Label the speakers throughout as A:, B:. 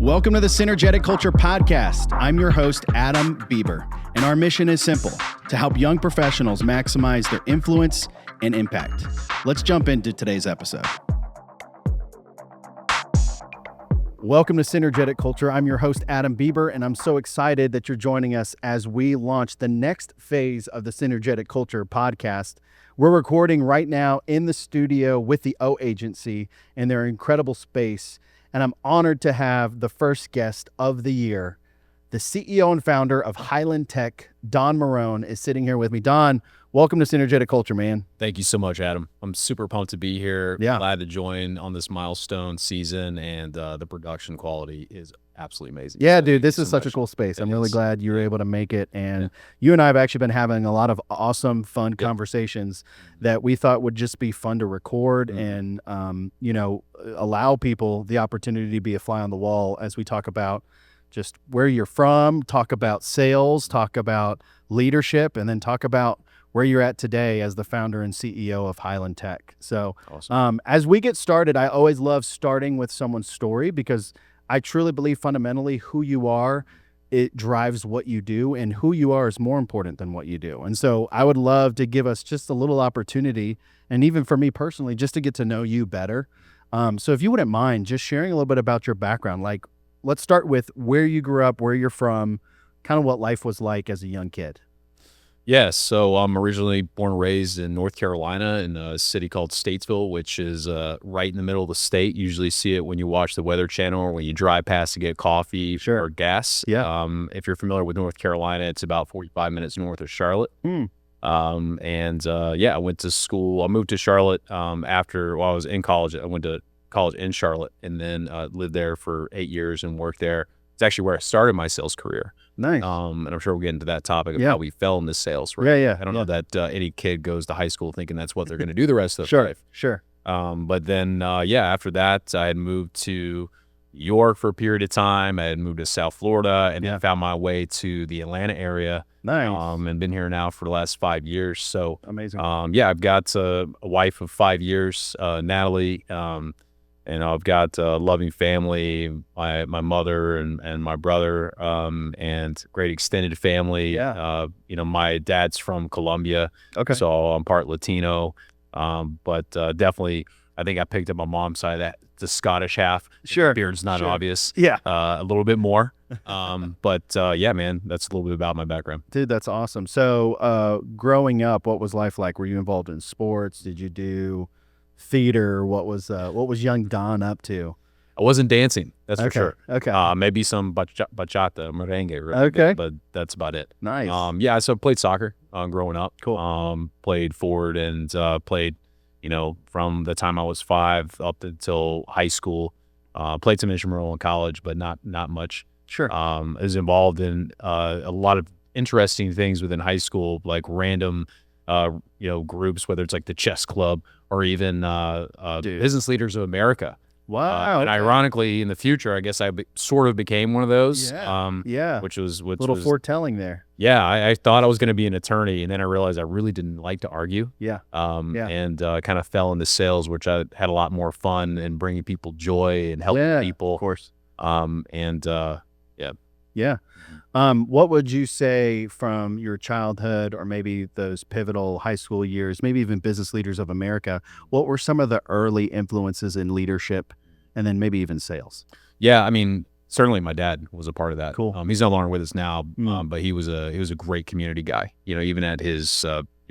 A: Welcome to the Synergetic Culture Podcast. I'm your host, Adam Bieber, and our mission is simple: to help young professionals maximize their influence and impact. Let's jump into today's episode. Welcome to Synergetic Culture. I'm your host, Adam Bieber, and I'm so excited that you're joining us as we launch the next phase of the Synergetic Culture Podcast. We're recording right now in the studio with the O Agency in their incredible space. And I'm honored to have the first guest of the year. The CEO and founder of Highland Tech, Don Morron, is sitting here with me. Don, welcome to Synergetic Culture, man.
B: Thank you so much, Adam. I'm super pumped to be here.
A: Yeah.
B: Glad to join on this milestone season, and the production quality is absolutely amazing.
A: Yeah,
B: So
A: dude,
B: thank
A: this
B: you
A: is
B: so
A: such a
B: much.
A: cool space. I'm
B: It
A: really
B: is.
A: glad you were able to make it. And
B: Yeah.
A: you and I have actually been having a lot of awesome, fun conversations that we thought would just be fun to record and, allow people the opportunity to be a fly on the wall as we talk about just where you're from, talk about sales, talk about leadership, and then talk about where you're at today as the founder and CEO of Highland Tech. So
B: Awesome.
A: as we get started, I always love starting with someone's story because I truly believe fundamentally who you are, it drives what you do, and who you are is more important than what you do. And so I would love to give us just a little opportunity, and even for me personally, just to get to know you better. So if you wouldn't mind just sharing a little bit about your background, like let's start with where you grew up, where you're from, kind of what life was like as a young kid.
B: Yes. So I'm originally born and raised in North Carolina in a city called Statesville, which is right in the middle of the state. You usually see it when you watch the Weather Channel or when you drive past to get coffee
A: Sure.
B: or gas.
A: Yeah.
B: If you're familiar with North Carolina, it's about 45 minutes north of Charlotte. I went to school. I moved to Charlotte after I was in college. I went to college in Charlotte and then lived there for 8 years and worked there. It's actually where I started my sales career.
A: Nice.
B: And I'm sure we'll get into that topic of
A: Yeah.
B: how we fell into sales. Right?
A: Yeah.
B: I don't know that any kid goes to high school thinking that's what they're going to do the rest of their life.
A: Sure.
B: But then, after that, I had moved to New York for a period of time. I had moved to South Florida and then found my way to the Atlanta area.
A: Nice.
B: And been here now for the last 5 years. So,
A: Amazing.
B: I've got a wife of 5 years, Natalie. And I've got a loving family, my mother and my brother, and great extended family.
A: Yeah.
B: My dad's from Colombia,
A: Okay.
B: so I'm part Latino. But definitely, I think I picked up my mom's side, that the Scottish half.
A: Sure.
B: Beard's not
A: Sure.
B: obvious.
A: Yeah.
B: A little bit more. Man, that's a little bit about my background.
A: Dude, that's awesome. So, growing up, what was life like? Were you involved in sports? Did you do theater? What was young Don up to?
B: I wasn't dancing, that's for
A: Okay.
B: sure.
A: Okay.
B: Maybe some bachata, merengue, right?
A: Okay.
B: But that's about it.
A: Nice.
B: So I played soccer growing up.
A: Cool.
B: Played forward and played, from the time I was 5 up until high school. Played some intramural in college, but not much.
A: Sure.
B: I was involved in a lot of interesting things within high school, like random, groups, whether it's like the chess club or even
A: Dude.
B: Business Leaders of America.
A: Wow.
B: And
A: okay.
B: ironically, in the future, I guess I sort of became one of those.
A: Yeah. Yeah.
B: Which was
A: Little foretelling there.
B: yeah. I thought I was going to be an attorney, and then I realized I really didn't like to argue.
A: Yeah.
B: And kind of fell into sales, which I had a lot more fun and bringing people joy and helping people.
A: Of course.
B: Yeah.
A: What would you say from your childhood or maybe those pivotal high school years, maybe even Business Leaders of America? What were some of the early influences in leadership and then maybe even sales?
B: Yeah. I mean, certainly my dad was a part of that.
A: Cool.
B: He's no longer with us now, but he was a great community guy. Even at his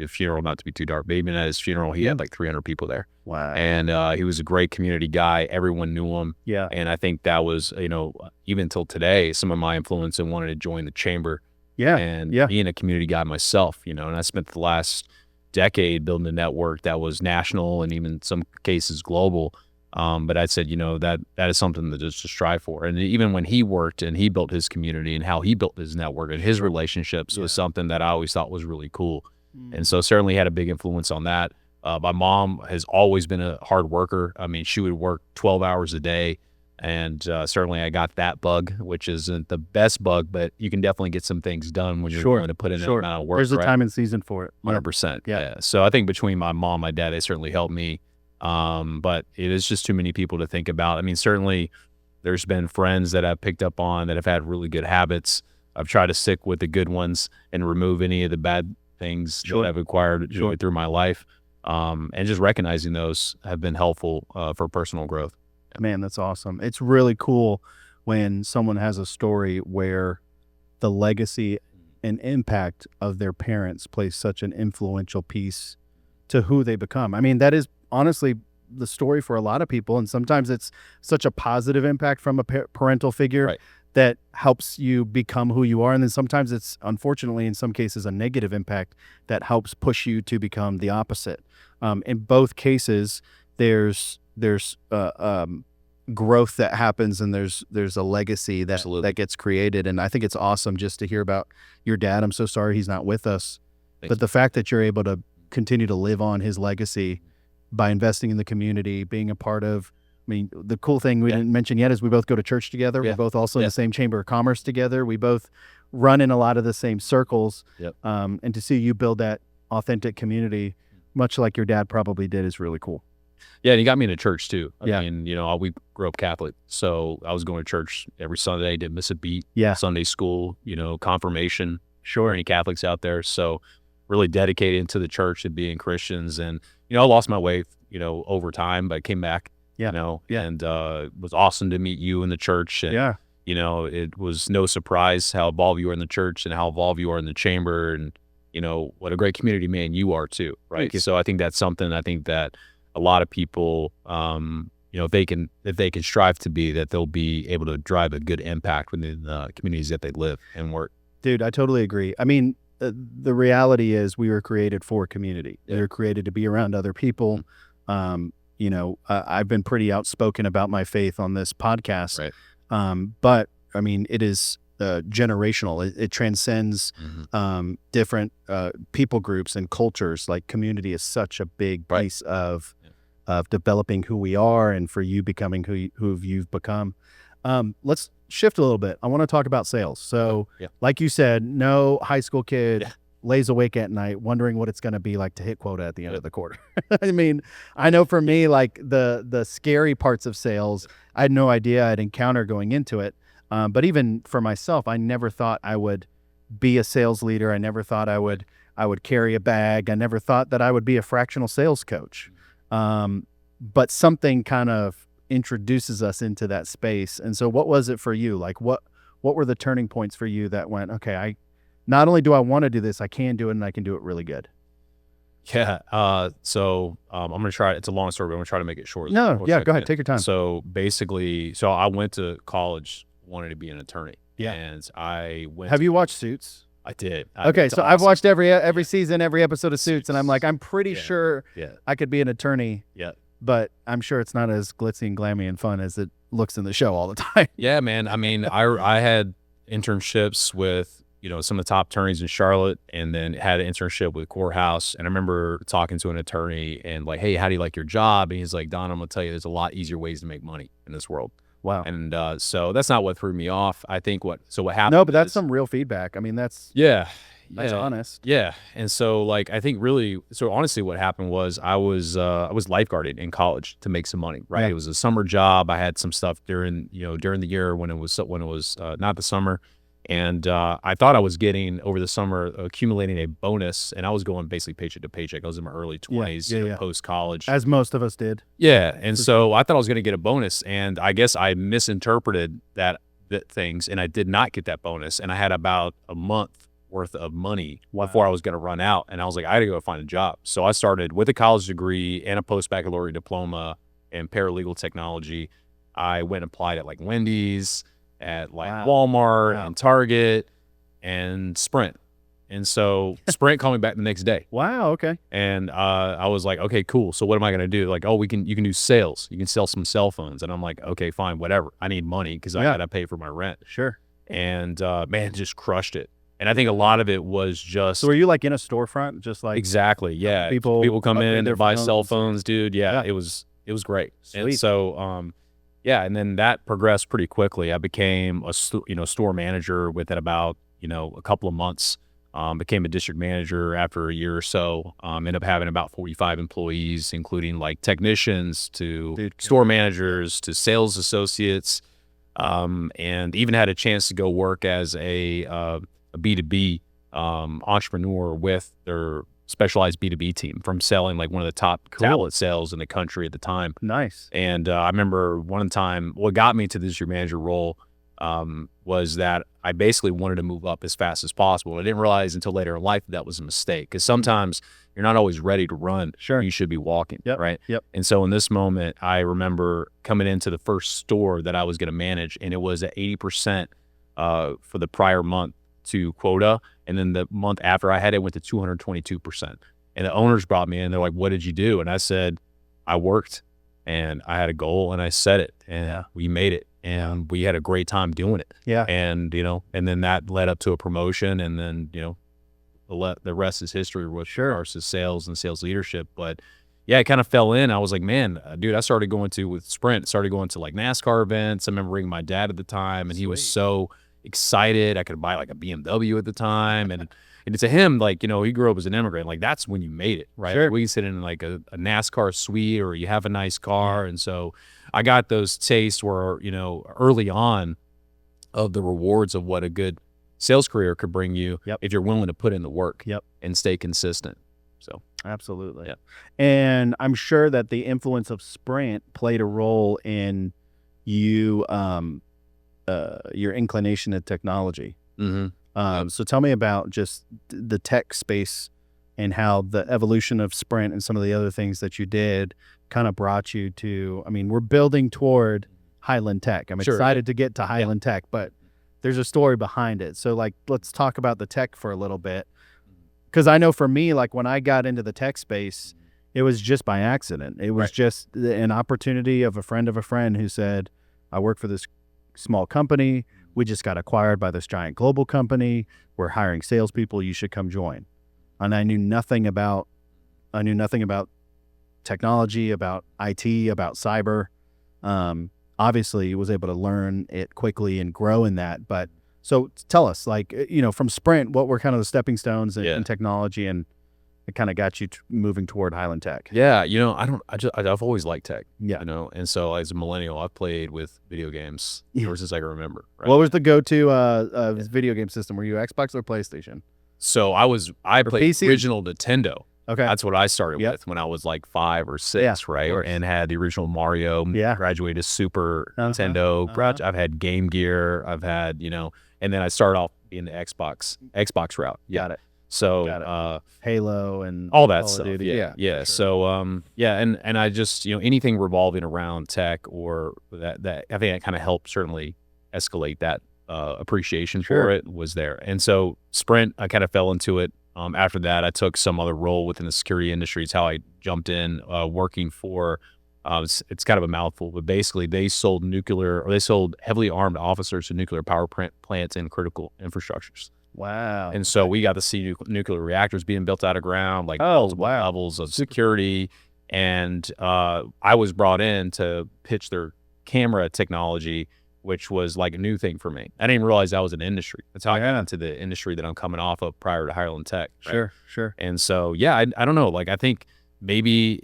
B: funeral, not to be too dark, but even at his funeral, he had like 300 people there.
A: Wow.
B: And he was a great community guy. Everyone knew him.
A: Yeah.
B: And I think that was, even until today, some of my influence and wanted to join the chamber.
A: Yeah.
B: And
A: Yeah.
B: being a community guy myself, and I spent the last decade building a network that was national and even in some cases global. But I said, that is something to just to strive for. And even when he worked and he built his community and how he built his network and his relationships was something that I always thought was really cool. And so certainly had a big influence on that. My mom has always been a hard worker. I mean, she would work 12 hours a day. And certainly I got that bug, which isn't the best bug, but you can definitely get some things done when you're willing to put in that amount of work.
A: There's a
B: right?
A: time and season for it.
B: 100%.
A: Yeah.
B: So I think between my mom and my dad, they certainly helped me. But it is just too many people to think about. I mean, certainly There's been friends that I've picked up on that have had really good habits. I've tried to stick with the good ones and remove any of the bad things
A: Sure.
B: that I've acquired
A: Sure.
B: through my life. And just recognizing those have been helpful for personal growth.
A: Man, that's awesome. It's really cool when someone has a story where the legacy and impact of their parents plays such an influential piece to who they become. I mean, that is honestly the story for a lot of people. And sometimes it's such a positive impact from a parental figure
B: Right.
A: that helps you become who you are. And then sometimes it's, unfortunately, in some cases, a negative impact that helps push you to become the opposite. In both cases, there's growth that happens, and there's a legacy that
B: Absolutely.
A: gets created. And I think it's awesome just to hear about your dad. I'm so sorry he's not with us,
B: Thanks.
A: but the fact that you're able to continue to live on his legacy by investing in the community, being a part of, I mean, the cool thing we didn't mention yet is we both go to church together.
B: Yeah.
A: We're both also in the same chamber of commerce together. We both run in a lot of the same circles.
B: Yep.
A: And to see you build that authentic community, much like your dad probably did, is really cool.
B: Yeah, and he got me into church too. I
A: Yeah.
B: mean, we grew up Catholic, so I was going to church every Sunday, didn't miss a beat.
A: Yeah.
B: Sunday school, confirmation.
A: Sure.
B: Any Catholics out there. So really dedicated to the church and being Christians. And, I lost my way, over time, but I came back,
A: Yeah.
B: and it was awesome to meet you in the church. And,
A: Yeah.
B: it was no surprise how involved you are in the church and how involved you are in the chamber. And, what a great community man you are too. Right.
A: Thank you.
B: So I think that's something I think that a lot of people, if they can strive to be, that they'll be able to drive a good impact within the communities that they live and work.
A: Dude, I totally agree. I mean, the reality is we were created for community.
B: Yeah.
A: We were created to be around other people. I've been pretty outspoken about my faith on this podcast.
B: Right.
A: But I mean, it is generational. It transcends different people groups and cultures. Like, community is such a big piece of developing who we are, and for you becoming who you've become. Let's shift a little bit. I want to talk about sales. So, like you said, no high school kid lays awake at night wondering what it's going to be like to hit quota at the end of the quarter. I mean, I know for me, like the scary parts of sales, I had no idea I'd encounter going into it. But even for myself, I never thought I would be a sales leader. I never thought I would carry a bag. I never thought that I would be a fractional sales coach. But something kind of introduces us into that space. And so what was it for you? Like, what were the turning points for you that went, okay, not only do I want to do this, I can do it, and I can do it really good?
B: Yeah. So I'm going to try, it's a long story, but I'm going to try to make it short.
A: No. Yeah. Go ahead. Take your time.
B: So basically, I went to college, wanted to be an attorney.
A: Yeah.
B: And I went.
A: Have you watched Suits?
B: I did.
A: Okay. So I've watched every season, every episode of Suits, and I'm like, I'm pretty sure
B: Yeah.
A: I could be an attorney.
B: Yeah.
A: But I'm sure it's not as glitzy and glammy and fun as it looks in the show all the time.
B: Yeah, man. I mean, I had internships with, some of the top attorneys in Charlotte, and then had an internship with Courthouse. And I remember talking to an attorney and like, hey, how do you like your job? And he's like, Don, I'm going to tell you, there's a lot easier ways to make money in this world.
A: Wow.
B: And so that's not what threw me off. I think what happened.
A: No, but that's some real feedback. I mean, that's honest.
B: Yeah. And so like, I think really, so honestly what happened was I was lifeguarding in college to make some money, right?
A: Yeah.
B: It was a summer job. I had some stuff during the year when it was not the summer. And I thought I was getting over the summer accumulating a bonus, and I was going basically paycheck to paycheck. I was in my early 20s, post college,
A: as most of us did.
B: Yeah, and so I thought I was going to get a bonus, and I guess I misinterpreted that things, and I did not get that bonus, and I had about a month worth of money before I was going to run out, and I was like, I got to go find a job. So I started with a college degree and a post baccalaureate diploma in paralegal technology. I went and applied at like Wendy's, at like Walmart and Target and Sprint. And so Sprint called me back the next day.
A: Wow. Okay.
B: And I was like, okay, cool. So what am I going to do? Like, you can do sales. You can sell some cell phones. And I'm like, okay, fine, whatever. I need money because I got to pay for my rent.
A: Sure.
B: And man, just crushed it. And I think a lot of it was just.
A: So were you like in a storefront, just like
B: exactly? Yeah.
A: People
B: come in and buy cell
A: phones.
B: phones, dude. Yeah. It was great.
A: Sweet.
B: And so yeah, and then that progressed pretty quickly. I became a store manager within about a couple of months. Became a district manager after a year or so. Ended up having about 45 employees, including like technicians to store managers to sales associates. and even had a chance to go work as a B2B entrepreneur with their specialized B2B team from selling like one of the top tablet sales in the country at the time.
A: Nice.
B: And I remember one time, what got me to this year manager role was that I basically wanted to move up as fast as possible. I didn't realize until later in life that was a mistake, because sometimes you're not always ready to run.
A: Sure.
B: You should be walking, right?
A: Yep.
B: And so in this moment, I remember coming into the first store that I was going to manage, and it was at 80% for the prior month to quota. And then the month after I had it went to 222%. And the owners brought me in. They're like, "What did you do?" And I said, "I worked, and I had a goal, and I set it, and we made it. And we had a great time doing it."
A: Yeah.
B: And, and then that led up to a promotion. And then, the rest is history with regards to sales and sales leadership. But yeah, it kind of fell in. I was like, man, dude, I started going with Sprint, started going to like NASCAR events. I remember bringing my dad at the time, and he was so excited. I could buy like a BMW at the time. And to him, like, he grew up as an immigrant. Like, that's when you made it, right?
A: Sure.
B: We sit in like a NASCAR suite, or you have a nice car. And so I got those tastes where, early on, of the rewards of what a good sales career could bring you if you're willing to put in the work and stay consistent. So
A: absolutely. And I'm sure that the influence of Sprint played a role in you, your inclination to technology. So tell me about just the tech space and how the evolution of Sprint and some of the other things that you did kind of brought you to, we're building toward Highland Tech. I'm excited to get to Highland Tech, but there's a story behind it. So like, let's talk about the tech for a little bit. Because I know for me, like when I got into the tech space, it was just by accident. It was just an opportunity of a friend who said, "I work for this small company. We just got acquired by this giant global company. We're hiring salespeople. You should come join." And I knew nothing about technology, about IT, about cyber. Obviously was able to learn it quickly and grow in that. But so tell us, like, from Sprint, what were kind of the stepping stones in technology, and it kind of got you moving toward Highland Tech?
B: Yeah. I've always liked tech, and so as a millennial, I've played with video games ever since I can remember. Right?
A: What was the go-to video game system? Were you Xbox or PlayStation?
B: So I played
A: PC?
B: original Nintendo.
A: Okay.
B: That's what I started with when I was like 5 or 6, right? And had the original Mario, graduated to Super Nintendo. I've had Game Gear. I've had, and then I started off in the Xbox route.
A: Got it.
B: So
A: Halo and
B: all that stuff.
A: Duty.
B: Yeah.
A: Sure.
B: So and I just, anything revolving around tech or that I think that kind of helped certainly escalate that appreciation for it was there. And so Sprint, I kind of fell into it. After that, I took some other role within the security industry. It's how I jumped in, working for, it's kind of a mouthful, but basically they sold heavily armed officers to nuclear power plants and critical infrastructures.
A: Wow.
B: And so we got to see nuclear reactors being built out of ground, like multiple levels of security. And I was brought in to pitch their camera technology, which was like a new thing for me. I didn't even realize that was an industry. That's how I got into the industry that I'm coming off of prior to Highland Tech. Right?
A: Sure.
B: And so, I don't know. Like, I think maybe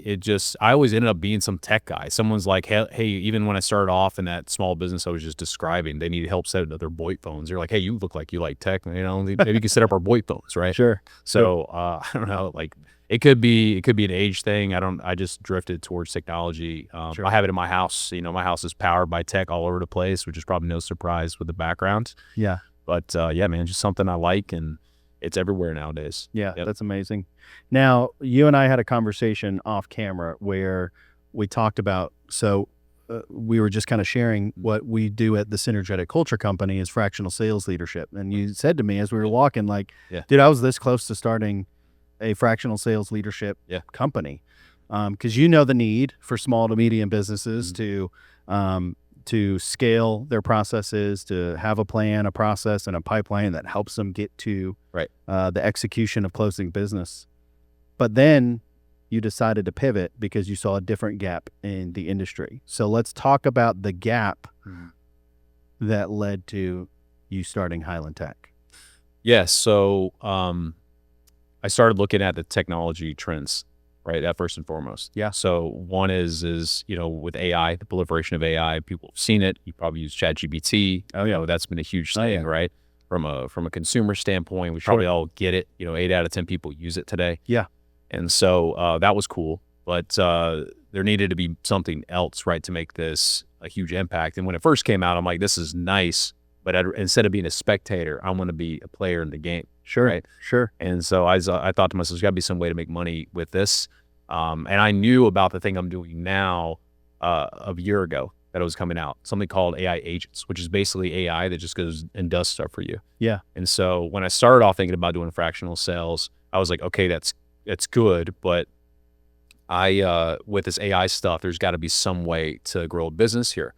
B: I always ended up being some tech guy. Someone's like, hey, even when I started off in that small business I was just describing, they needed help setting up their VoIP phones. They're like, "Hey, you look like you like tech. Maybe you can set up our VoIP phones, right?"
A: Sure.
B: So I don't know. Like, it could be an age thing. I just drifted towards technology. I have it in my house. My house is powered by tech all over the place, which is probably no surprise with the background.
A: Yeah.
B: But man, just something I like, and it's everywhere nowadays.
A: Yeah, that's amazing. Now, you and I had a conversation off camera where we talked about, we were just kind of sharing what we do at the Synergetic Culture Company is fractional sales leadership. And you said to me as we were walking, like, dude, I was this close to starting a fractional sales leadership company. Because the need for small to medium businesses to scale their processes, to have a plan, a process, and a pipeline that helps them get to the execution of closing business. But then you decided to pivot because you saw a different gap in the industry. So let's talk about the gap that led to you starting Highland Tech.
B: Yes. So I started looking at the technology trends right? That first and foremost.
A: Yeah.
B: So one is with AI, the proliferation of AI, people have seen it. You probably use ChatGPT.
A: Oh, yeah.
B: That's been a huge
A: Oh,
B: thing,
A: yeah.
B: right? From a consumer standpoint, we
A: Sure.
B: probably all get it. 8 out of 10 people use it today.
A: Yeah.
B: And so that was cool. But there needed to be something else, right, to make this a huge impact. And when it first came out, I'm like, this is nice. But instead of being a spectator, I want to be a player in the game.
A: Sure.
B: Right.
A: Sure.
B: And so I thought to myself, there's got to be some way to make money with this. And I knew about the thing I'm doing now a year ago that it was coming out, something called AI agents, which is basically AI that just goes and does stuff for you.
A: Yeah.
B: And so when I started off thinking about doing fractional sales, I was like, okay, that's good. But with this AI stuff, there's got to be some way to grow a business here.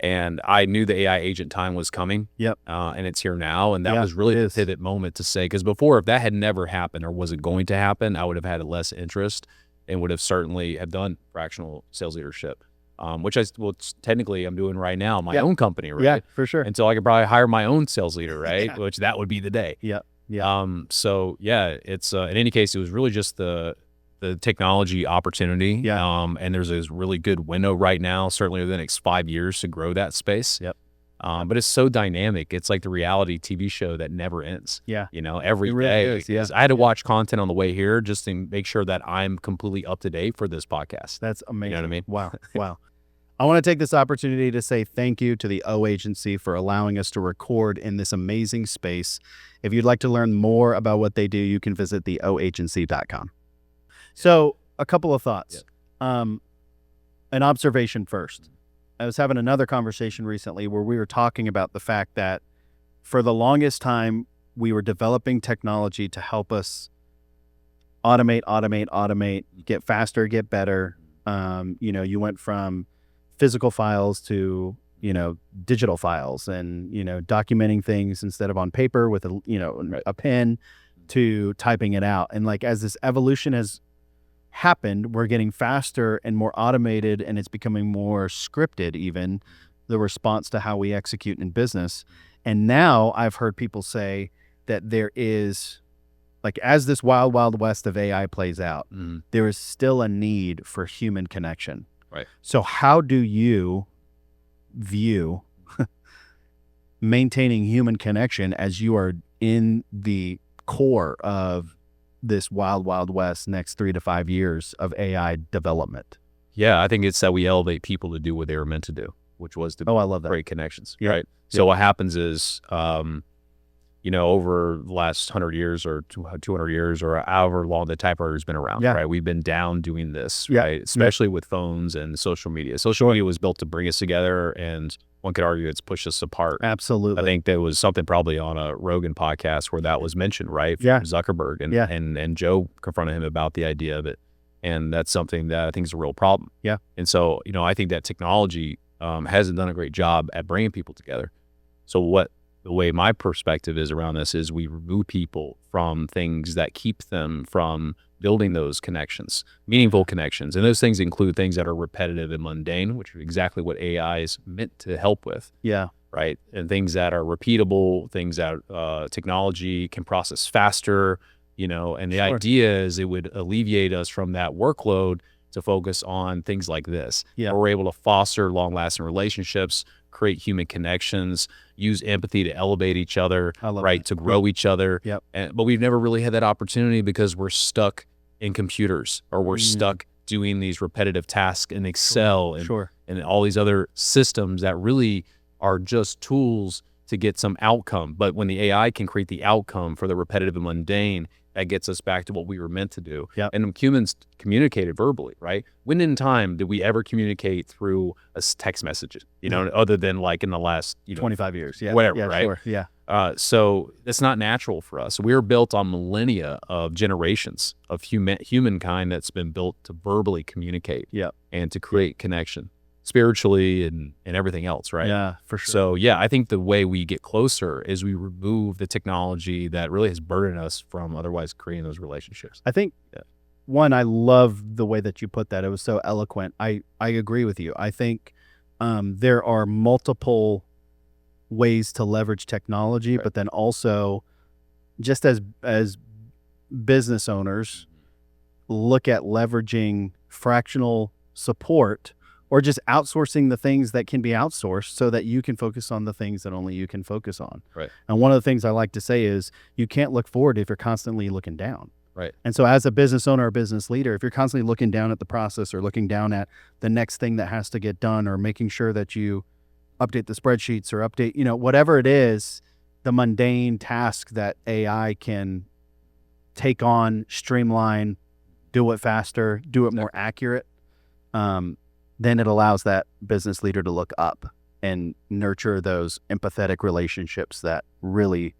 B: And I knew the AI agent time was coming.
A: Yep.
B: And it's here now. And that was really the pivot moment to say, because before, if that had never happened or wasn't going to happen, I would have had less interest and would have certainly have done fractional sales leadership, which technically I'm doing right now, my own company, right?
A: Yeah, for sure.
B: Until I could probably hire my own sales leader, right? Which that would be the day.
A: Yep. Yeah.
B: So yeah, it's in any case, it was really just the technology opportunity.
A: Yeah.
B: And there's this really good window right now, certainly over the next 5 years to grow that space.
A: Yep.
B: But it's so dynamic. It's like the reality TV show that never ends.
A: Yeah.
B: Every
A: really
B: day.
A: is, yeah.
B: I had to watch content on the way here just to make sure that I'm completely up to date for this podcast.
A: That's amazing.
B: You know what I mean?
A: Wow. Wow. I want to take this opportunity to say thank you to the O Agency for allowing us to record in this amazing space. If you'd like to learn more about what they do, you can visit theoagency.com. So a couple of thoughts. An observation first. I was having another conversation recently where we were talking about the fact that for the longest time, we were developing technology to help us automate, get faster, get better. You went from physical files to, digital files and, documenting things instead of on paper with a pen to typing it out. And like, as this evolution has happened, we're getting faster and more automated, and it's becoming more scripted, even the response to how we execute in business. And now I've heard people say that there is, like, as this wild, wild west of AI plays out, there is still a need for human connection.
B: Right.
A: So how do you view maintaining human connection as you are in the core of this wild, wild west next 3 to 5 years of AI development?
B: Yeah, I think it's that we elevate people to do what they were meant to do, which was to
A: I love that.
B: create connections,
A: Yeah.
B: right? So what happens is, over the last 100 years or 200 years or however long the typewriter's been around, right? We've been down doing this, right? Especially with phones and social media. Social media was built to bring us together, and one could argue it's pushed us apart.
A: Absolutely.
B: I think there was something probably on a Rogan podcast where that was mentioned, right?
A: Yeah.
B: From Zuckerberg and Joe confronted him about the idea of it. And that's something that I think is a real problem.
A: Yeah.
B: And so, I think that technology hasn't done a great job at bringing people together. So the way my perspective is around this is we remove people from things that keep them from building those connections, meaningful connections. And those things include things that are repetitive and mundane, which is exactly what AI is meant to help with.
A: Yeah.
B: Right. And things that are repeatable, things that technology can process faster, and the idea is it would alleviate us from that workload to focus on things like this.
A: Yeah.
B: Where we're able to foster long-lasting relationships, create human connections, use empathy to elevate each other, right, to grow each other.
A: Yep.
B: But we've never really had that opportunity because we're stuck in computers, or we're stuck doing these repetitive tasks in Excel and all these other systems that really are just tools to get some outcome. But when the AI can create the outcome for the repetitive and mundane, that gets us back to what we were meant to do.
A: Yep.
B: And humans communicated verbally, right? When in time did we ever communicate through a text message, other than like in the last
A: 25 years,
B: whatever, right?
A: Sure. Yeah.
B: So that's not natural for us. We're built on millennia of generations of humankind that's been built to verbally communicate, and to create connection spiritually and everything else, right?
A: Yeah, for sure.
B: So yeah, I think the way we get closer is we remove the technology that really has burdened us from otherwise creating those relationships.
A: I think one, I love the way that you put that. It was so eloquent. I agree with you. I think there are multiple ways to leverage technology, but then also just as business owners, look at leveraging fractional support or just outsourcing the things that can be outsourced so that you can focus on the things that only you can focus on.
B: Right.
A: And one of the things I like to say is you can't look forward if you're constantly looking down.
B: Right.
A: And so as a business owner or business leader, if you're constantly looking down at the process or looking down at the next thing that has to get done or making sure that you update the spreadsheets or update, whatever it is, the mundane task that AI can take on, streamline, do it faster, do it more accurate, then it allows that business leader to look up and nurture those empathetic relationships that really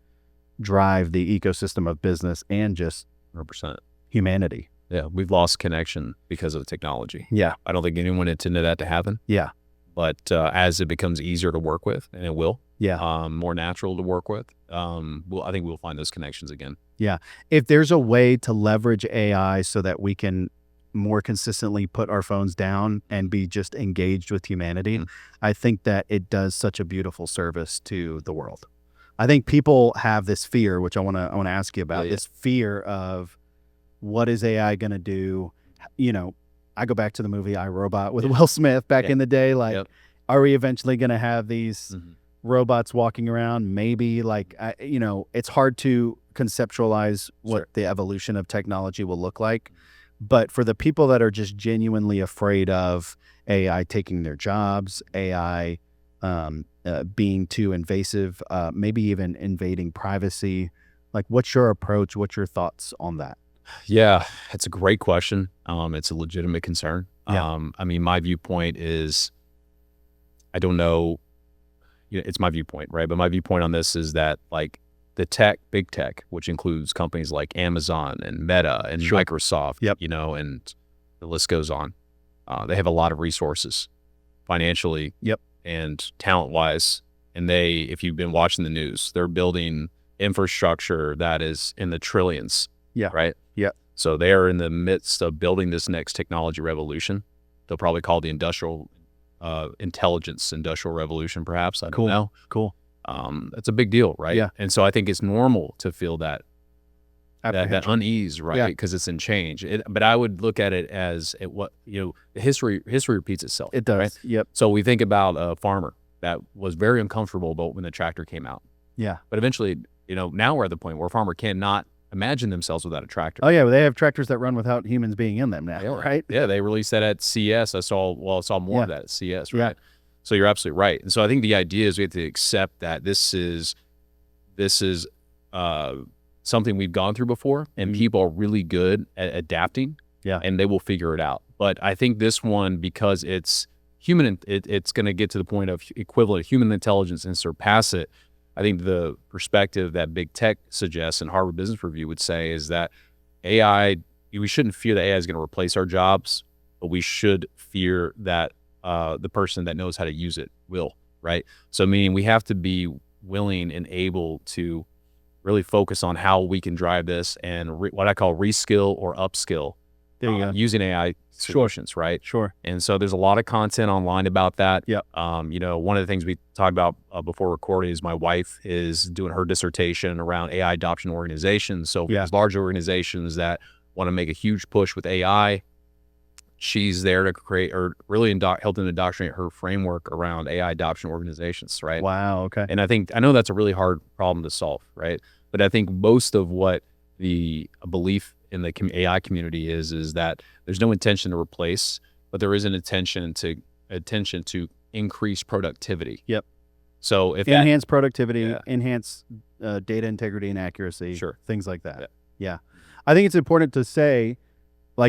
A: drive the ecosystem of business and just
B: 100%.
A: humanity.
B: Yeah, we've lost connection because of technology.
A: Yeah.
B: I don't think anyone intended that to happen.
A: Yeah.
B: But as it becomes easier to work with, and it will, more natural to work with, I think we'll find those connections again.
A: Yeah. If there's a way to leverage AI so that we can more consistently put our phones down and be just engaged with humanity, I think that it does such a beautiful service to the world. I think people have this fear, which I want to ask you about, this fear of what is AI going to do? I go back to the movie I, Robot with Will Smith back in the day. Like, are we eventually going to have these robots walking around? Maybe. It's hard to conceptualize what the evolution of technology will look like. But for the people that are just genuinely afraid of AI taking their jobs, AI being too invasive, maybe even invading privacy, what's your approach? What's your thoughts on that?
B: Yeah, it's a great question. It's a legitimate concern.
A: Yeah.
B: My viewpoint is, I don't know, it's my viewpoint, right? But my viewpoint on this is that the big tech, which includes companies like Amazon and Meta and Microsoft, and the list goes on. They have a lot of resources financially and talent-wise. And if you've been watching the news, they're building infrastructure that is in the trillions.
A: Yeah.
B: Right?
A: Yeah.
B: So they're in the midst of building this next technology revolution. They'll probably call the industrial revolution, perhaps. I don't know.
A: Cool.
B: That's a big deal, right?
A: Yeah.
B: And so I think it's normal to feel that unease, right? Because it's in change. But I would look at it as history repeats itself.
A: It does.
B: Right?
A: Yep.
B: So we think about a farmer that was very uncomfortable when the tractor came out.
A: Yeah.
B: But eventually, now we're at the point where a farmer cannot imagine themselves without a tractor.
A: Oh yeah, well, they have tractors that run without humans being in them now, right?
B: Yeah, they released that at CES. I saw more of that at CES, right? Yeah. So you're absolutely right. And so I think the idea is we have to accept that this is something we've gone through before, and people are really good at adapting. Yeah, and they will figure it out. But I think this one, because it's human, it's going to get to the point of equivalent human intelligence and surpass it. I think the perspective that big tech suggests and Harvard Business Review would say is that we shouldn't fear that AI is going to replace our jobs, but we should fear that the person that knows how to use it will, right? So meaning we have to be willing and able to really focus on how we can drive this and what I call reskill or upskill using AI solutions, right?
A: Sure.
B: And so there's a lot of content online about that.
A: Yeah.
B: One of the things we talked about before recording is my wife is doing her dissertation around AI adoption organizations. So there's large organizations that want to make a huge push with AI. She's there to create or really help them indoctrinate her framework around AI adoption organizations, right?
A: Wow. Okay.
B: And I know that's a really hard problem to solve, right? But I think most of what the belief in the AI community is that there's no intention to replace, but there is an intention to increase productivity.
A: Yep.
B: So if
A: enhance productivity, enhance data integrity and accuracy, things like that. Yeah. I think it's important to say,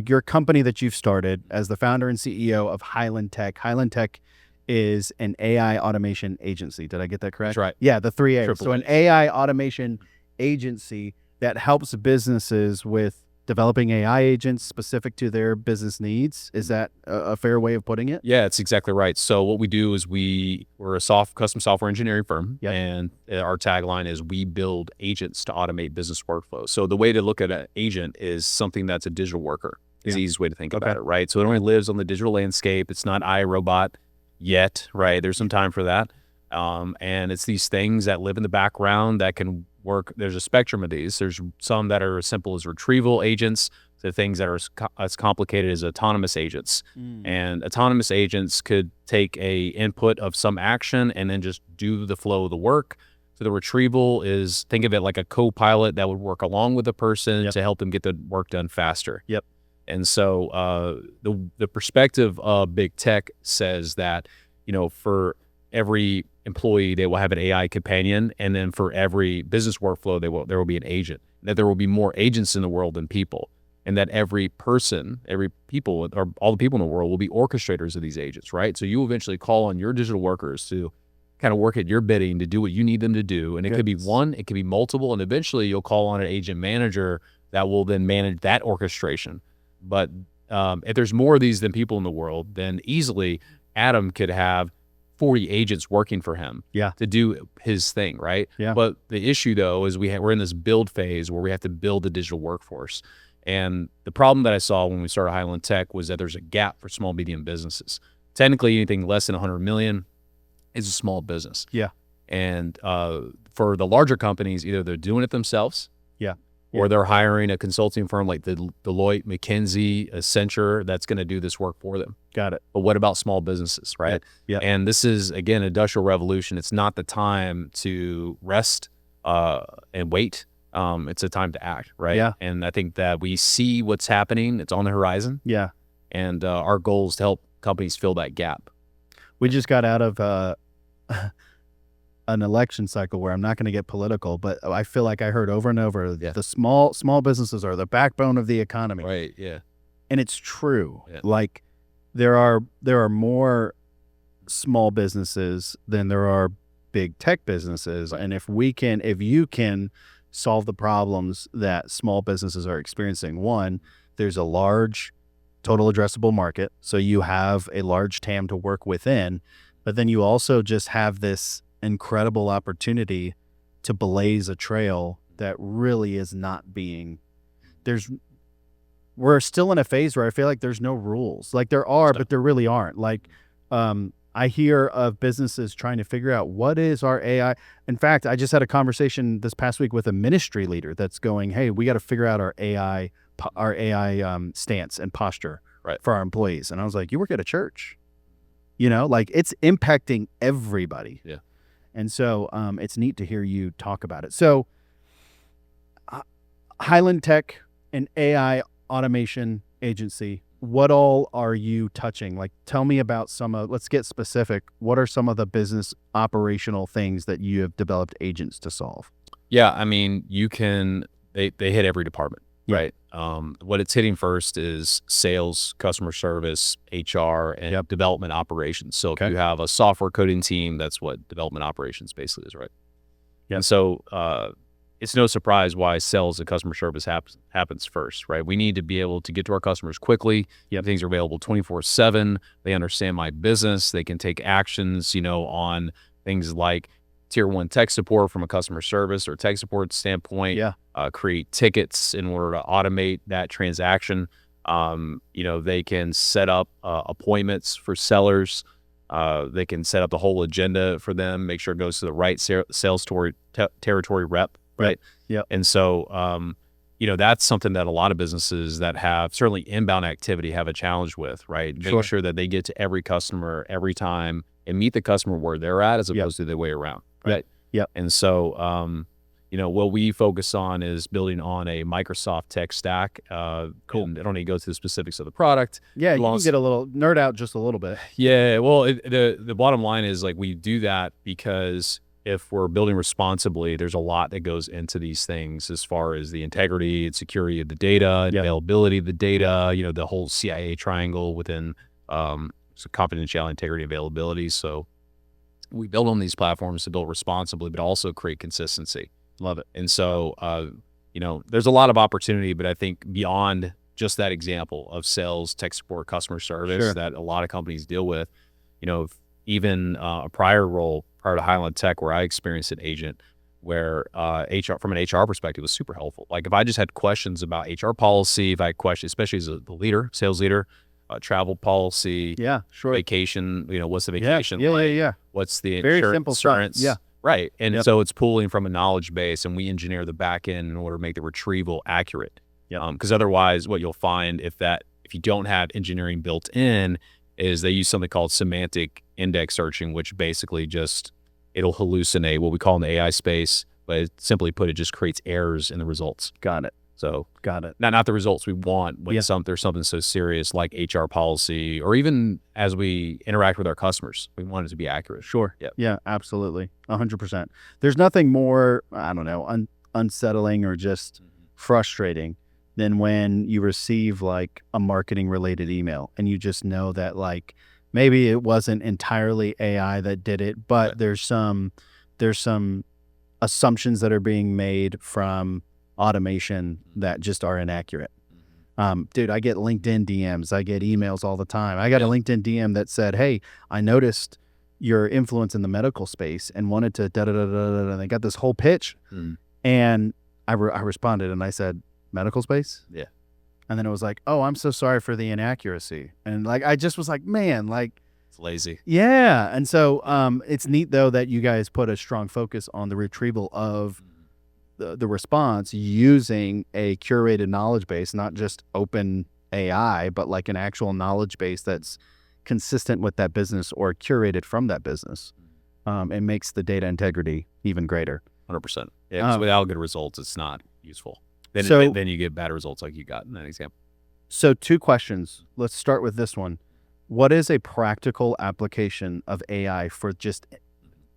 A: your company that you've started as the founder and CEO of Highland Tech. Highland Tech is an AI automation agency. Did I get that correct?
B: That's right.
A: Yeah, the 3 A's.
B: Triple
A: So an AI automation agency that helps businesses with developing AI agents specific to their business needs. Is that a fair way of putting it?
B: Yeah, it's exactly right. So what we do is we're a custom software engineering firm, and our tagline is we build agents to automate business workflows. So the way to look at an agent is something that's a digital worker. Is the easiest way to think about it, right? So it only lives on the digital landscape. It's not iRobot yet, right? There's some time for that. And it's these things that live in the background that can work. There's a spectrum of these. There's some that are as simple as retrieval agents. to things that are as complicated as autonomous agents. And autonomous agents could take a input of some action and then just do the flow of the work. So the retrieval is, think of it like a co-pilot that would work along with the person to help them get the work done faster. And so the perspective of big tech says that, for every employee, they will have an AI companion, and then for every business workflow, there will be an agent. That there will be more agents in the world than people, and that every person, or all the people in the world will be orchestrators of these agents, right? So you eventually call on your digital workers to kind of work at your bidding to do what you need them to do. And it could be one, it could be multiple, and eventually you'll call on an agent manager that will then manage that orchestration. But if there's more of these than people in the world, then easily Adam could have 40 agents working for him to do his thing, right? But the issue, though, is we're in this build phase where we have to build the digital workforce. And the problem that I saw when we started Highland Tech was that there's a gap for small, medium businesses. Technically, anything less than 100 million is a small business. And for the larger companies, either they're doing it themselves or they're hiring a consulting firm like the Deloitte, McKinsey, Accenture that's going to do this work for them.
A: Got it.
B: But what about small businesses, right? And this is, again, industrial revolution. It's not the time to rest and wait. It's a time to act, right? And I think that we see what's happening. It's on the horizon. And our goal is to help companies fill that gap.
A: We just got out of an election cycle where I'm not going to get political, but I feel like I heard over and over the small businesses are the backbone of the economy.
B: Right.
A: And it's true. Like there are more small businesses than there are big tech businesses. And if you can solve the problems that small businesses are experiencing, one, there's a large total addressable market. So you have a large TAM to work within, but then you also just have this incredible opportunity to blaze a trail that really is not being, we're still in a phase where I feel like there's no rules. Like there are, but there really aren't. Like, I hear of businesses trying to figure out what is our AI. In fact, I just had a conversation this past week with a ministry leader that's going, hey, we got to figure out our AI stance and posture for our employees. And I was like, you work at a church, like it's impacting everybody. And so it's neat to hear you talk about it. So Highland Tech, an AI automation agency, what all are you touching? Like, tell me about let's get specific. What are some of the business operational things that you have developed agents to solve?
B: Yeah. I mean, they hit every department, right? What it's hitting first is sales, customer service, HR, and development operations. So if you have a software coding team, that's what development operations basically is, right? And so it's no surprise why sales and customer service happens first, right? We need to be able to get to our customers quickly. Things are available 24/7. They understand my business. They can take actions, on things like tier 1 tech support from a customer service or tech support standpoint, create tickets in order to automate that transaction. They can set up appointments for sellers. They can set up the whole agenda for them, make sure it goes to the right sales territory rep, right? And so, that's something that a lot of businesses that have certainly inbound activity have a challenge with, right? Making sure that they get to every customer every time and meet the customer where they're at as opposed to the way around. Right. And so, what we focus on is building on a Microsoft tech stack. Cool. And I don't need to go through the specifics of the product.
A: Yeah. You can get a little nerd out just a little bit.
B: Yeah. Well, the bottom line is like, we do that because if we're building responsibly, there's a lot that goes into these things as far as the integrity and security of the data, and availability of the data, the whole CIA triangle within, confidentiality, integrity, availability. So we build on these platforms to build responsibly, but also create consistency.
A: Love it.
B: And so, there's a lot of opportunity, but I think beyond just that example of sales, tech support, customer service that a lot of companies deal with, even a prior to Highland Tech, where I experienced an agent where HR, from an HR perspective, was super helpful. Like if I just had questions about HR policy, if I had questions, especially as the leader, sales leader, travel policy, vacation, what's the vacation like? What's the
A: very
B: insurance?
A: Simple stuff.
B: Right. And so it's pulling from a knowledge base, and we engineer the back end in order to make the retrieval accurate.
A: Yep.
B: Because otherwise, what you'll find if you don't have engineering built in, is they use something called semantic index searching, which basically just it'll hallucinate what we call in the AI space, but simply put, it just creates errors in the results.
A: Got it.
B: So
A: Got it.
B: not the results we want when
A: Yeah.
B: there's something so serious like HR policy, or even as we interact with our customers, we want it to be accurate.
A: Sure.
B: Yep.
A: Yeah, absolutely. 100%. There's nothing more, I don't know, unsettling or just frustrating than when you receive like a marketing related email and you just know that like maybe it wasn't entirely AI that did it, but
B: Right.
A: there's some assumptions that are being made from automation that just are inaccurate. Dude, I get LinkedIn DMs. I get emails all the time. I got a LinkedIn DM that said, "Hey, I noticed your influence in the medical space and wanted to da da da da da." And they got this whole pitch, and I responded and I said, "Medical space?"
B: Yeah.
A: And then it was like, "Oh, I'm so sorry for the inaccuracy." And like I just was like, "Man, like."
B: It's lazy.
A: Yeah, and so it's neat though that you guys put a strong focus on the retrieval of the response using a curated knowledge base, not just open AI, but like an actual knowledge base that's consistent with that business or curated from that business. It makes the data integrity even greater.
B: 100%. Yeah, 'cause without good results, it's not useful. Then
A: So-
B: then you get bad results like you got in that example.
A: So 2 questions. Let's start with this one. What is a practical application of AI for just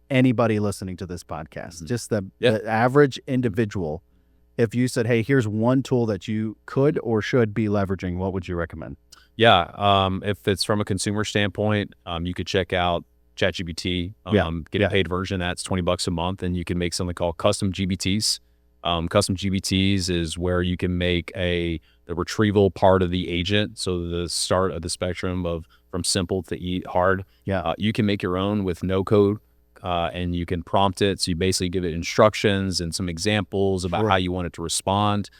A: anybody listening to this podcast? Just the average individual. If you said, "Hey, here's one tool that you could or should be leveraging," what would you recommend?
B: Yeah, if it's from a consumer standpoint, you could check out ChatGPT. Get a paid version that's $20 a month, and you can make something called custom GBTs. Custom GBTs is where you can make the retrieval part of the agent, so the start of the spectrum of from simple to hard. You can make your own with no code, and you can prompt it. So you basically give it instructions and some examples about how you want it to respond.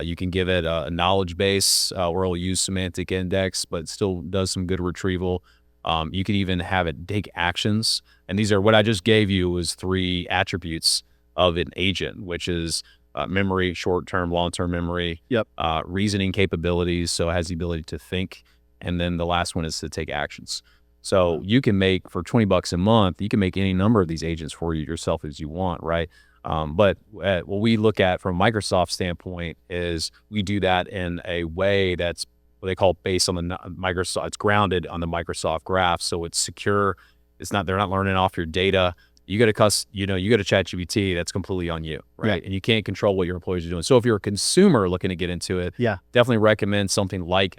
B: You can give it a knowledge base where it'll use semantic index, but still does some good retrieval. You can even have it take actions. And these are what I just gave you was 3 attributes of an agent, which is memory, short-term, long-term memory, reasoning capabilities, so it has the ability to think, and then the last one is to take actions. So you can make, for $20 a month, you can make any number of these agents for you yourself as you want, right? But what we look at from Microsoft standpoint is we do that in a way that's what they call based on the Microsoft. It's grounded on the Microsoft graph, so it's secure. They're not learning off your data. You got to ChatGPT, that's completely on you, right? And you can't control what your employees are doing. So if you're a consumer looking to get into it, definitely recommend something like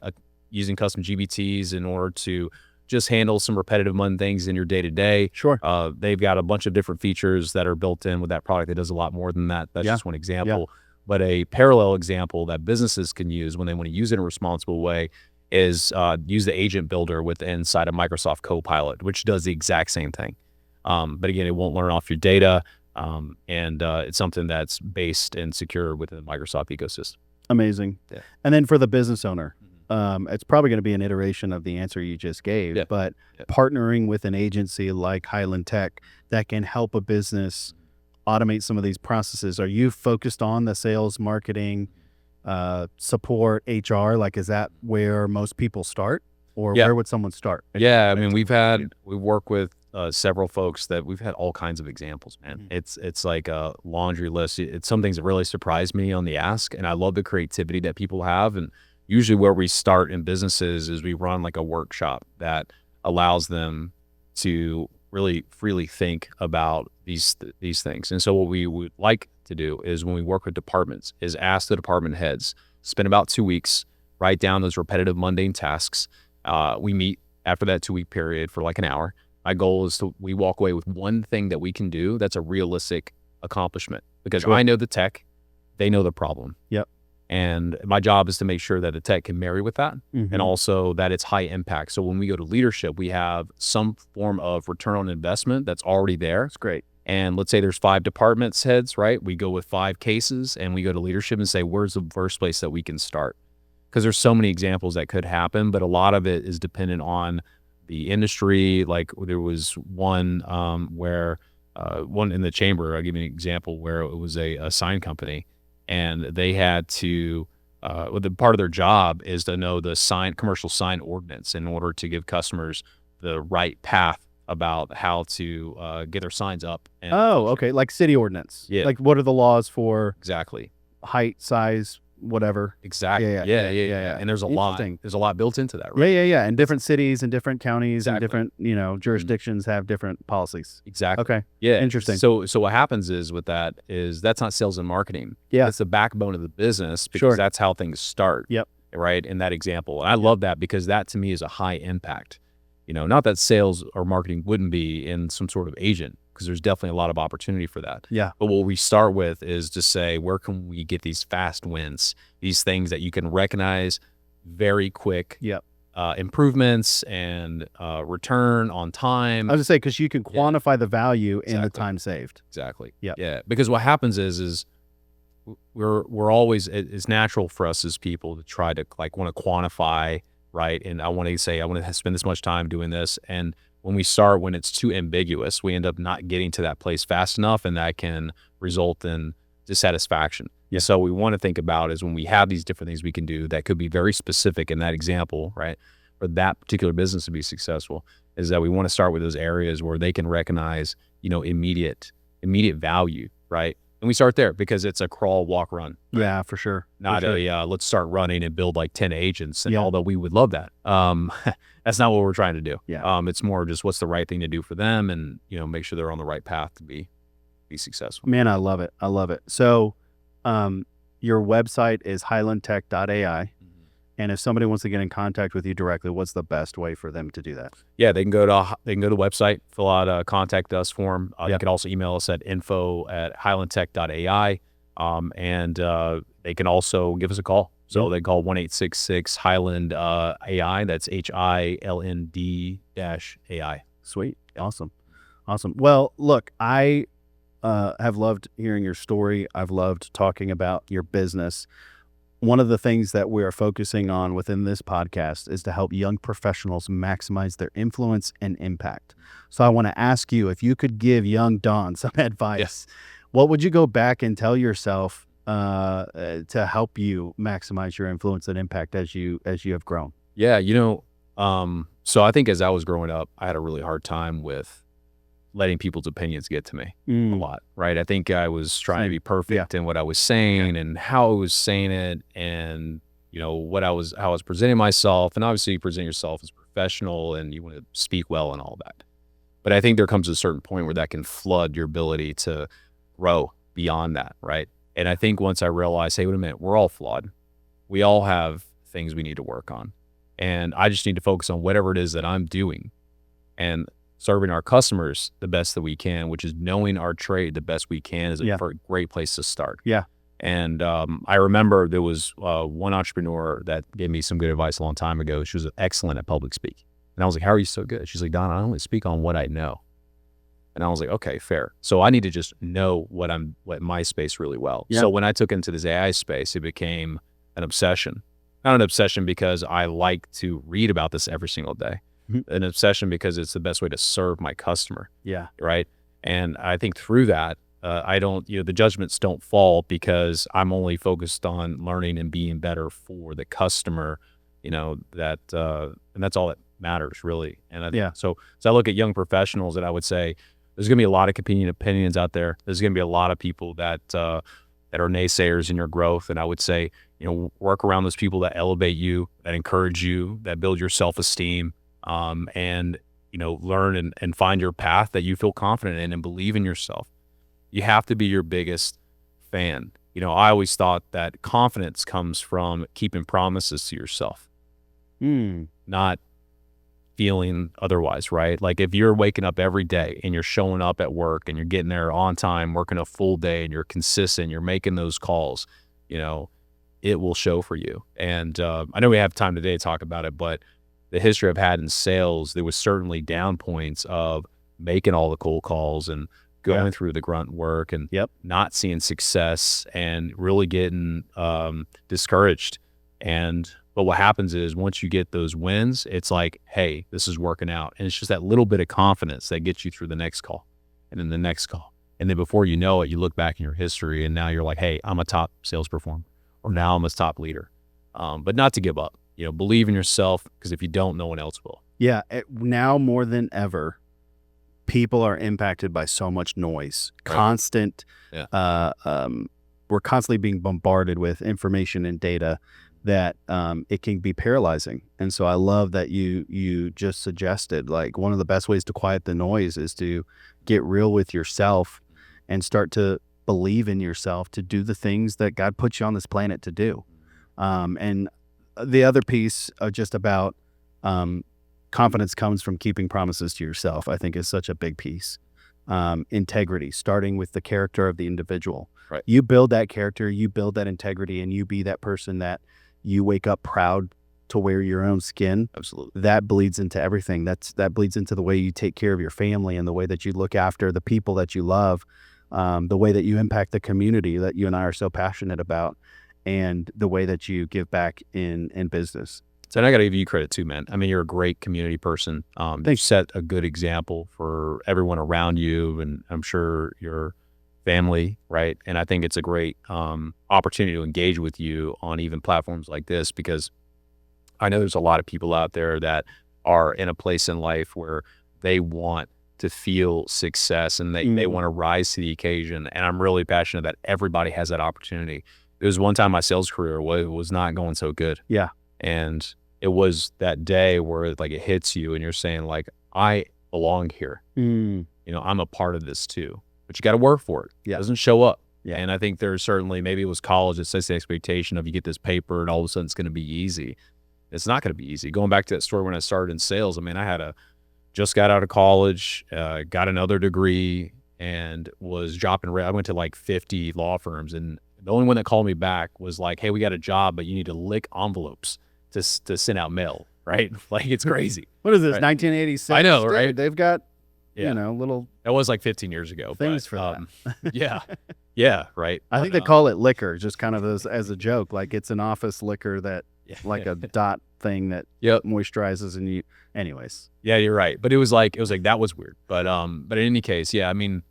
B: using custom GBTs in order to just handle some repetitive mundane things in your day-to-day.
A: Sure.
B: They've got a bunch of different features that are built in with that product that does a lot more than that. That's just one example. But a parallel example that businesses can use when they want to use it in a responsible way is use the agent builder inside of Microsoft Copilot, which does the exact same thing. But again, it won't learn off your data, and it's something that's based and secure within the Microsoft ecosystem.
A: Amazing.
B: Yeah.
A: And then for the business owner, it's probably going to be an iteration of the answer you just gave, but partnering with an agency like Highland Tech that can help a business automate some of these processes. Are you focused on the sales, marketing, support, HR? Like, is that where most people start, or where would someone start?
B: Yeah, I mean, we work with several folks that we've had all kinds of examples, man. It's like a laundry list. It's some things that really surprise me on the ask, and I love the creativity that people have. And usually where we start in businesses is we run like a workshop that allows them to really freely think about these things. And so what we would like to do is when we work with departments is ask the department heads, spend about 2 weeks, write down those repetitive mundane tasks. We meet after that 2-week period for like an hour. My goal is we walk away with one thing that we can do that's a realistic accomplishment, because I know the tech, they know the problem. And my job is to make sure that the tech can marry with that, and also that it's high impact. So when we go to leadership, we have some form of return on investment that's already there.
A: That's great.
B: And let's say there's 5 departments heads, right? We go with 5 cases and we go to leadership and say, where's the first place that we can start? Because there's so many examples that could happen, but a lot of it is dependent on the industry. Like there was one where one in the chamber, I'll give you an example where it was a sign company, and they had to the part of their job is to know the commercial sign ordinance in order to give customers the right path about how to get their signs up. And
A: Oh, okay. Like city ordinance.
B: Yeah.
A: Like what are the laws for
B: exactly.
A: height, size, whatever?
B: Exactly.
A: Yeah,
B: Yeah. And there's a lot.
A: Interesting.
B: There's a lot built into that, right?
A: Yeah. And different cities and different counties and
B: Exactly.
A: different, jurisdictions have different policies.
B: Exactly.
A: Okay.
B: Yeah.
A: Interesting.
B: So what happens is with that is that's not sales and marketing.
A: Yeah.
B: It's the backbone of the business because
A: Sure.
B: that's how things start.
A: Yep.
B: Right. In that example. And I love that because that to me is a high impact. Not that sales or marketing wouldn't be in some sort of agent, because there's definitely a lot of opportunity for that.
A: Yeah.
B: But what we start with is to say, where can we get these fast wins, these things that you can recognize very quick
A: Yep.
B: improvements and return on time.
A: I was gonna say, because you can quantify the value in the
B: Exactly.
A: time saved.
B: Exactly.
A: Yep.
B: Yeah. Because what happens is we're always, it's natural for us as people to try to like want to quantify, right? And I want to say, I want to spend this much time doing this. And when it's too ambiguous, we end up not getting to that place fast enough, and that can result in dissatisfaction.
A: Yeah.
B: So we want to think about is when we have these different things we can do that could be very specific in that example, right? For that particular business to be successful, is that we want to start with those areas where they can recognize, immediate value, right? And we start there because it's a crawl, walk, run. Right?
A: Yeah, for sure.
B: Not
A: For sure.
B: let's start running and build like 10 agents. And
A: Yeah.
B: although we would love that, that's not what we're trying to do.
A: Yeah.
B: It's more just what's the right thing to do for them, and make sure they're on the right path to be successful.
A: Man, I love it. I love it. So, your website is highlandtech.ai. And if somebody wants to get in contact with you directly, what's the best way for them to do that?
B: Yeah, they can go to the website, fill out a contact us form.
A: Yeah.
B: You can also email us at info@highlandtech.ai. And they can also give us a call. So they call 1-866 Highland AI. That's HILND-AI.
A: Sweet. Awesome. Well, look, I have loved hearing your story. I've loved talking about your business. One of the things that we are focusing on within this podcast is to help young professionals maximize their influence and impact. So I want to ask you, if you could give young Don some advice, what would you go back and tell yourself to help you maximize your influence and impact as you have grown?
B: Yeah, so I think as I was growing up, I had a really hard time with letting people's opinions get to me a lot, right? I think I was trying to be perfect in what I was saying and how I was saying it, and how I was presenting myself. And obviously you present yourself as professional and you want to speak well and all that. But I think there comes a certain point where that can flood your ability to grow beyond that, right? And I think once I realized, hey, wait a minute, we're all flawed. We all have things we need to work on. And I just need to focus on whatever it is that I'm doing and serving our customers the best that we can, which is knowing our trade the best we can, is a great place to start.
A: Yeah.
B: And I remember there was one entrepreneur that gave me some good advice a long time ago. She was excellent at public speaking. And I was like, how are you so good? She's like, Don, I only speak on what I know. And I was like, okay, fair. So I need to just know what my space really well.
A: Yeah.
B: So when I took into this AI space, it became an obsession. Not an obsession because I like to read about this every single day. An obsession because it's the best way to serve my customer.
A: Yeah.
B: Right. And I think through that, the judgments don't fall because I'm only focused on learning and being better for the customer, and that's all that matters really. And so I look at young professionals and I would say, there's going to be a lot of competing opinions out there. There's going to be a lot of people that are naysayers in your growth. And I would say, work around those people that elevate you, that encourage you, that build your self-esteem, and learn and find your path that you feel confident in and believe in yourself. You have to be your biggest fan. I always thought that confidence comes from keeping promises to yourself, not feeling otherwise, right? Like if you're waking up every day and you're showing up at work and you're getting there on time, working a full day, and you're consistent, you're making those calls, it will show for you. And I know we have time today to talk about it, but the history I've had in sales, there was certainly down points of making all the cold calls and going through the grunt work and not seeing success and really getting discouraged. But what happens is once you get those wins, it's like, hey, this is working out. And it's just that little bit of confidence that gets you through the next call and then the next call. And then before you know it, you look back in your history and now you're like, hey, I'm a top sales performer, or now I'm a top leader. but not to give up. Believe in yourself, because if you don't, no one else will.
A: Yeah. Now more than ever, people are impacted by so much noise, constant.
B: Yeah.
A: We're constantly being bombarded with information and data that it can be paralyzing. And so I love that you just suggested, like, one of the best ways to quiet the noise is to get real with yourself and start to believe in yourself to do the things that God put you on this planet to do. And the other piece just about confidence comes from keeping promises to yourself, I think, is such a big piece. Integrity, starting with the character of the individual.
B: Right.
A: You build that character, you build that integrity, and you be that person that you wake up proud to wear your own skin.
B: Absolutely.
A: That bleeds into everything. That bleeds into the way you take care of your family and the way that you look after the people that you love, the way that you impact the community that you and I are so passionate about, and the way that you give back in business.
B: So I got to give you credit too, man. I mean, you're a great community person. You set a good example for everyone around you, and I'm sure your family, right? And I think it's a great opportunity to engage with you on even platforms like this, because I know there's a lot of people out there that are in a place in life where they want to feel success and they want to rise to the occasion. And I'm really passionate that everybody has that opportunity. There was one time my sales career was not going so good.
A: Yeah.
B: And it was that day where it hits you and you're saying, like, I belong here. I'm a part of this too, but you got to work for it.
A: Yeah.
B: It doesn't show up.
A: Yeah.
B: And I think there's certainly, maybe it was college that sets the expectation of you get this paper and all of a sudden it's going to be easy. It's not going to be easy. Going back to that story when I started in sales, I mean, I just got out of college, got another degree, and was dropping. I went to like 50 law firms, and the only one that called me back was like, "Hey, we got a job, but you need to lick envelopes to send out mail." Right? Like, it's crazy.
A: What is this?
B: Right.
A: 1986.
B: I know, right?
A: They've got
B: Yeah.
A: little
B: That was like 15 years ago.
A: things for
B: that. Yeah. Yeah. Right.
A: I think they call it liquor, just kind of as a joke. Like, it's an office liquor that, like a dot thing that moisturizes and you. Anyways.
B: Yeah, you're right. But it was like that was weird. But in any case, yeah, I mean,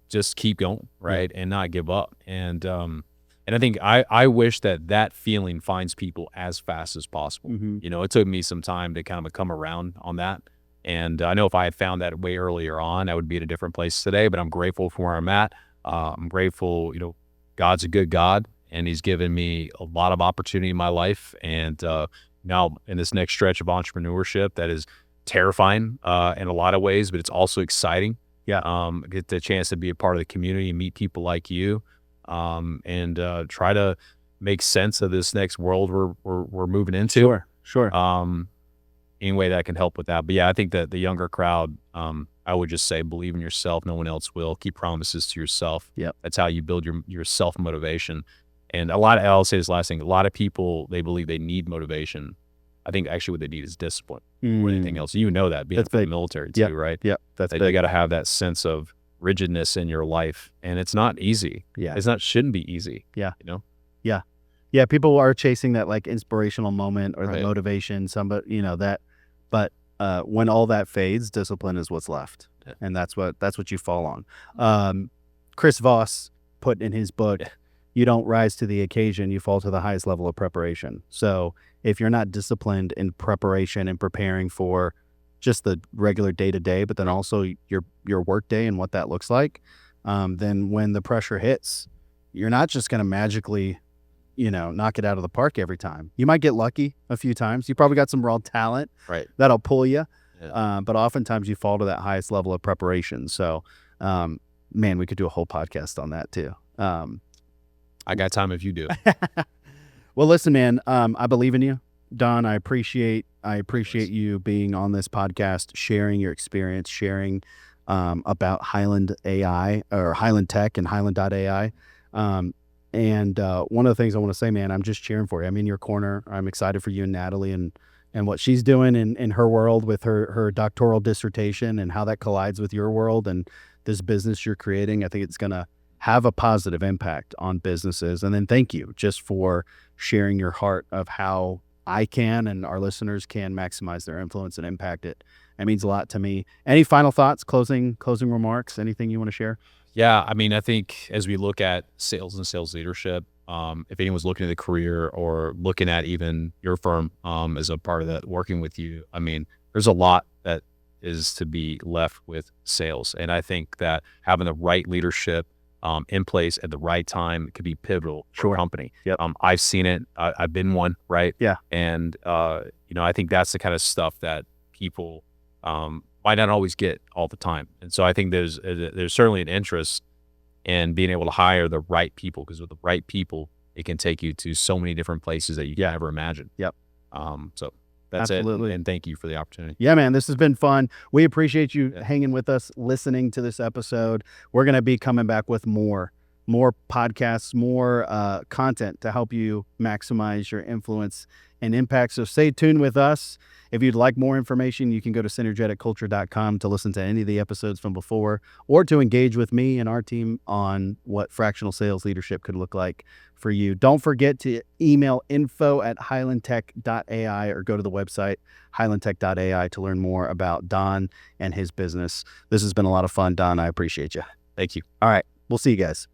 B: just keep going, right, and not give up. And I think I wish that feeling finds people as fast as possible. It took me some time to kind of come around on that. And I know if I had found that way earlier on, I would be at a different place today. But I'm grateful for where I'm at. I'm grateful, God's a good God, and He's given me a lot of opportunity in my life. And now in this next stretch of entrepreneurship that is terrifying in a lot of ways, but it's also exciting.
A: Yeah.
B: Get the chance to be a part of the community and meet people like you, and try to make sense of this next world we're moving into.
A: Sure.
B: Any way that can help with that. But yeah, I think that the younger crowd, I would just say, believe in yourself. No one else will. Keep promises to yourself.
A: Yep.
B: That's how you build your self-motivation. And I'll say this last thing, a lot of people, they believe they need motivation. I think actually what they need is discipline or anything else. You know that, being in the military too, right?
A: Yeah,
B: They got to have that sense of rigidness in your life, and it's not easy.
A: Yeah.
B: Shouldn't be easy.
A: Yeah. Yeah, people are chasing that, like, inspirational moment or the
B: Right.
A: motivation, but when all that fades, discipline is what's left.
B: Yeah.
A: And that's what you fall on. Chris Voss put in his book, you don't rise to the occasion, you fall to the highest level of preparation. So if you're not disciplined in preparation and preparing for just the regular day-to-day, but then also your work day and what that looks like, then when the pressure hits, you're not just going to magically, knock it out of the park every time. You might get lucky a few times. You probably got some raw talent that'll pull you.
B: Yeah.
A: But oftentimes you fall to that highest level of preparation. So, man, we could do a whole podcast on that too.
B: I got time if you do.
A: Well, listen, man, I believe in you, Don. I appreciate you being on this podcast, sharing your experience, sharing about Highland AI or Highland Tech and Highland.ai. And one of the things I want to say, man, I'm just cheering for you. I'm in your corner. I'm excited for you and Natalie and what she's doing in her world with her doctoral dissertation and how that collides with your world and this business you're creating. I think it's going to have a positive impact on businesses. And then thank you just for sharing your heart of how I can and our listeners can maximize their influence and impact it. It means a lot to me. Any final thoughts, closing remarks, anything you want to share?
B: Yeah, I mean, I think as we look at sales and sales leadership, if anyone's looking at a career or looking at even your firm as a part of that, working with you, I mean, there's a lot that is to be left with sales. And I think that having the right leadership in place at the right time could be pivotal for a company.
A: Yep.
B: I've seen it. I've been one, right?
A: Yeah.
B: And, I think that's the kind of stuff that people might not always get all the time. And so I think there's certainly an interest in being able to hire the right people, because with the right people, it can take you to so many different places that you can never imagine.
A: Yep.
B: So that's
A: Absolutely.
B: it. And thank you for the opportunity.
A: Yeah, man, this has been fun. We appreciate you hanging with us, listening to this episode. We're going to be coming back with more podcasts, more content to help you maximize your influence and impact. So stay tuned with us. If you'd like more information, you can go to synergeticculture.com to listen to any of the episodes from before, or to engage with me and our team on what fractional sales leadership could look like for you. Don't forget to email info@highlandtech.ai or go to the website highlandtech.ai to learn more about Don and his business. This has been a lot of fun, Don. I appreciate you.
B: Thank you.
A: All right. We'll see you guys.